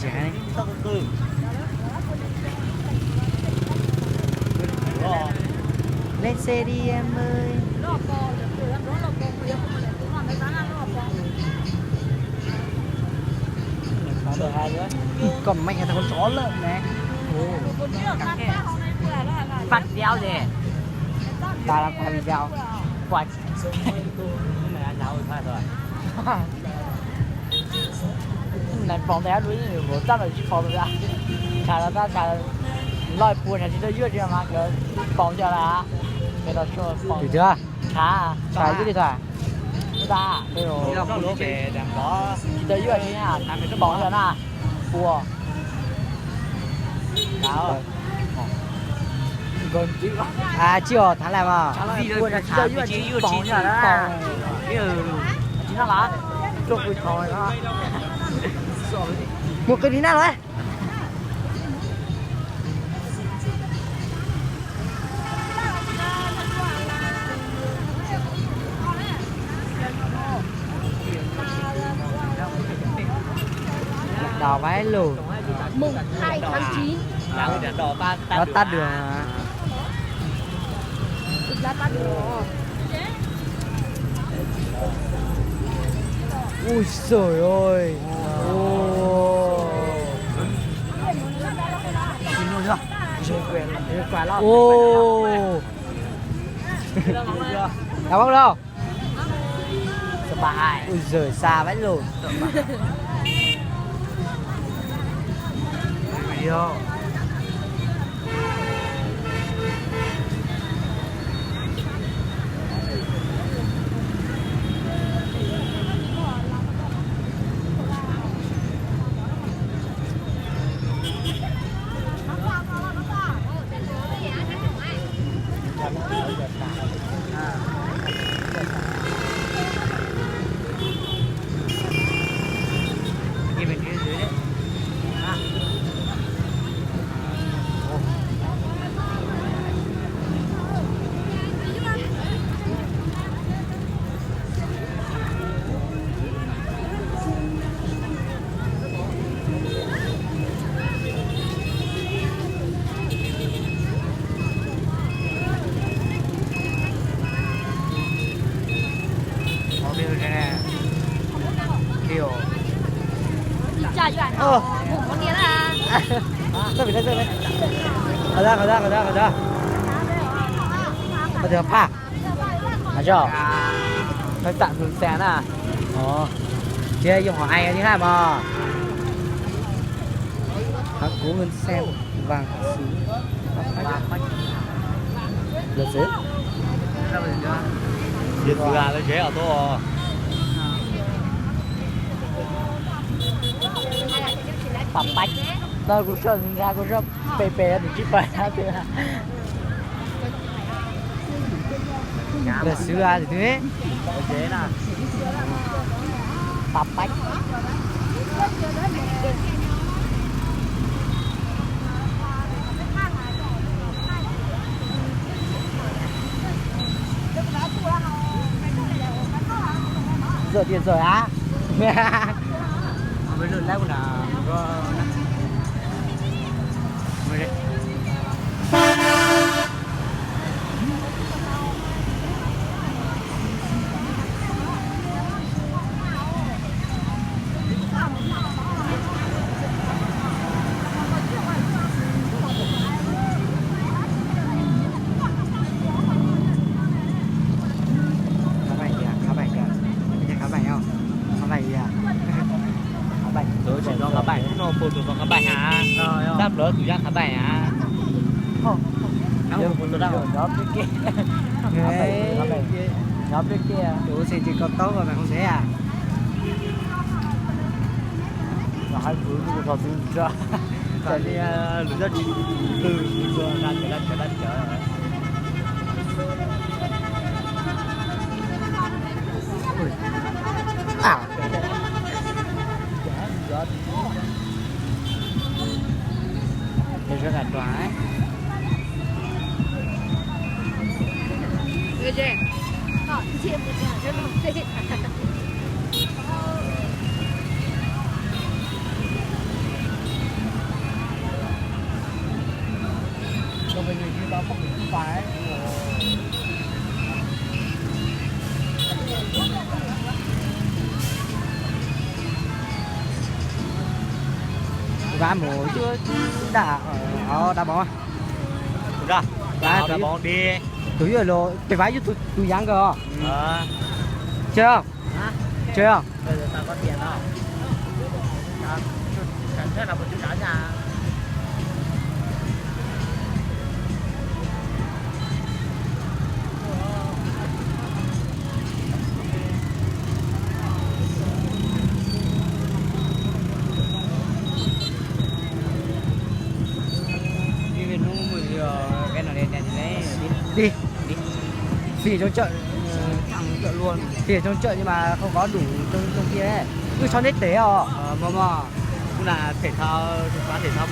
chán. Lên xe đi em ơi. Còn mẹ thằng con chó lợn này. Phát đéo gì? Ta làm con đéo. Quạch. Mày ăn đéo rồi rồi. Này phòng đéo đuối nhiều, một trăm là phòng ra. Chả là ta chả lòi buồn là chỉ tôi dưa chưa mà cái phòng cho là cái đó cho phòng. Được chưa? Chả. Chả cái gì thôi. Ta, đây rồi. Nó lỗ về đằng đó. Tôi dưa như thế nào? Cái bóng cho nó. Cua. Đó. Còn chứ. À chưa, thằng làm à? Cua là chơi dưa chỉ bóng cho nó. Cái chính nó là chụp cái thôi đó. Một cái đi nào đấy. Đỏ váy lù. Mùng 2 tháng 9. Nó tắt đường. Ra tắt đường. Ui trời ơi. Chín luôn chưa? Quả lọt. Đào bóng đâu? Ui giời xa vãi lùn. Video. Con kia là sao bị thế này? Ở ra. Bây giờ phá. À chưa? Nó chặn đường xe à? Kia dùng họ ai như hai mà. Hắn cố ngân xe vàng xứ. Là xứ. Việc là nó dễ ở to. Bắp bách. Tôi cũng sợ ra cũng rất bề để chip phải ra thế là. Là xứ à thì thế. Dễ nè. Bắp bách. Giờ tiền rồi á. Mới lượt lại là mới đấy. Phụ thuộc vào các bạn hả? Đáp lỡ tụi các bạn hả? Không. Không phụ đâu. Nhóm bên kia. Nhóm bên kia. Ủa thì chỉ còn tốt rồi mà không thế à? Và hai thứ cũng có thứ chưa? Tại vì lửa rất từ vừa ra trở lại trở. À. Rất là toái. Được chưa? Đó, chị em rất là thích. Vá mổ chưa đá đá bóng à? Đúng ra. Đá bóng đi. Túi rồi lo, cái vái cho túi giang cơ. Chơi không? Hả? Chơi không? Bây giờ tao có tiền đâu. Thế là một chút đá nhà. Đi xỉ trong chợ thằng chợ luôn xỉ trong chợ nhưng mà không có đủ trong kia ấy cứ cho nết tế à Cũng là thể thao thể thao